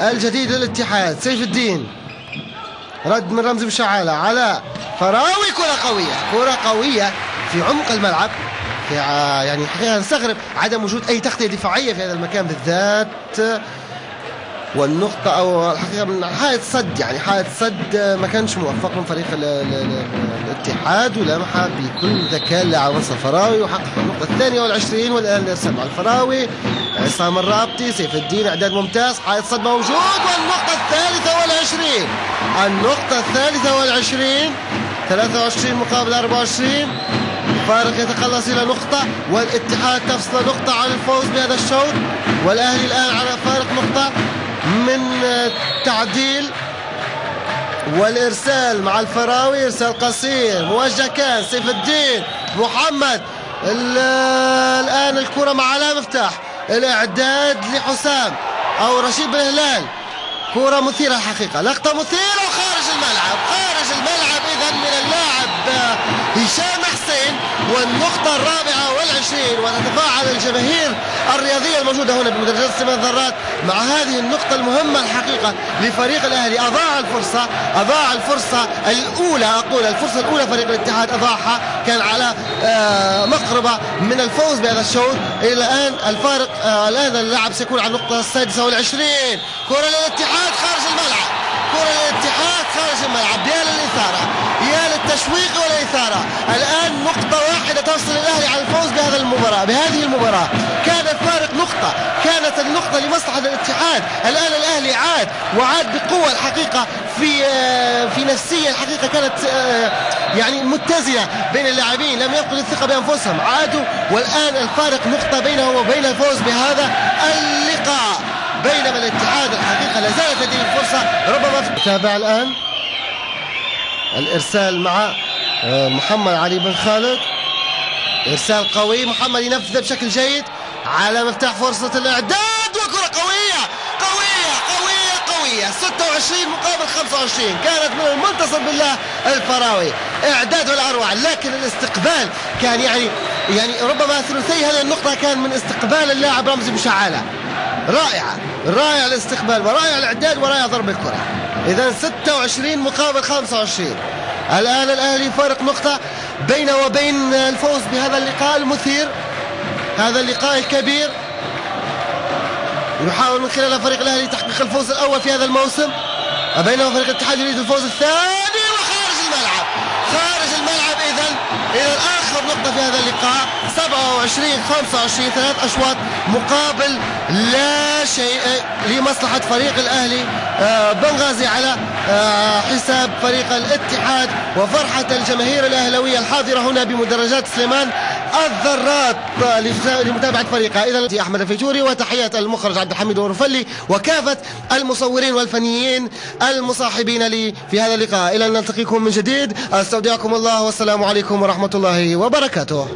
الجديد للاتحاد سيف الدين، رد من رمزي بشعالة على فراوي. كرة قوية في عمق الملعب. يعني حقيقة نستغرب عدم وجود أي تغطية دفاعية في هذا المكان بالذات. والنقطة أو الحقيقة من حائط صد، يعني حائط صد ما كانش موفق من فريق الاتحاد، ولمح بكل ذكاء لاعب نصر الفراوي وحقق النقطة الثانية والعشرين. والآن الإرسال مع الفراوي، عصام الرابطي، سيف الدين، إعداد ممتاز، حائط صد موجود، والنقطة الثالثة والعشرين. النقطة الثالثة والعشرين، 23 مقابل 24. فارق يتقلص إلى نقطة، والاتحاد تفصل نقطة عن الفوز بهذا الشوط. والأهلي الآن على فارق نقطة من تعديل. والإرسال مع الفراوي، إرسال قصير موجه كان سيف الدين محمد. الآن الكرة مع علاء مفتاح، الإعداد لحسام أو رشيد بن هلال. كرة مثيرة الحقيقة، لقطة مثيرة وخارج الملعب. إذا من اللاعب هشام حسين، والنقطة الرابعة والعشرين. وتتفاعل الجماهير الرياضية الموجودة هنا بمدرجات سليمان ذرات مع هذه النقطة المهمة الحقيقة لفريق الأهلي. أضاع الفرصة الأولى، الفرصة الأولى فريق الاتحاد أضاعها، كان على مقربة من الفوز بهذا الشوط. إلى الآن الفارق، الآن اللاعب سيكون على النقطة السادسة والعشرين. كرة للاتحاد خارج الملعب، يا للإثارة، يا للتشويق والإثارة. الآن نقطة واحدة تفصل الأهلي عن الفوز بهذه المباراة. كان الفارق نقطة، كانت النقطة لمصلحة الاتحاد. الآن الأهلي وعاد بقوة الحقيقة في نفسية الحقيقة كانت يعني متزنة بين اللاعبين، لم يفقدوا الثقة بأنفسهم، عادوا. والآن الفارق نقطة بينه وبين الفوز بهذا اللقاء. بينما الاتحاد الحقيقة لا زالت هذه الفرصة ربما. تابع الآن الإرسال مع محمد علي بن خالد، إرسال قوي، محمد ينفذ بشكل جيد على مفتاح فرصة الإعداد، وكرة قوية 26 مقابل 25. كانت من المنتصر بالله الفراوي، إعداد الأروع، لكن الاستقبال كان يعني ربما ثلثي هذه النقطة كان من استقبال اللاعب رمزي بشعالة. رائع الاستقبال ورائع الإعداد ورائع ضرب الكرة. إذا 26 مقابل 25. الآن الأهلي فارق نقطة بينه وبين الفوز بهذا اللقاء المثير، هذا اللقاء الكبير. يحاول من خلال فريق الأهلي تحقيق الفوز الأول في هذا الموسم، بينما فريق الاتحاد يريد الفوز الثاني. وخارج الملعب، إذا آخر نقطة في هذا اللقاء 27-25، 3 أشواط مقابل لا شيء لمصلحة فريق الأهلي بنغازي على حساب فريق الاتحاد. وفرحة الجماهير الأهلوية الحاضرة هنا بمدرجات سليمان الذرات لمتابعة فريقها. إذا أحمد الفيجوري، وتحيات المخرج عبد الحميد ورفلي وكافة المصورين والفنيين المصاحبين لي في هذا اللقاء. إلى أن نلتقيكم من جديد، أستودعكم الله والسلام عليكم ورحمة الله وبركاته.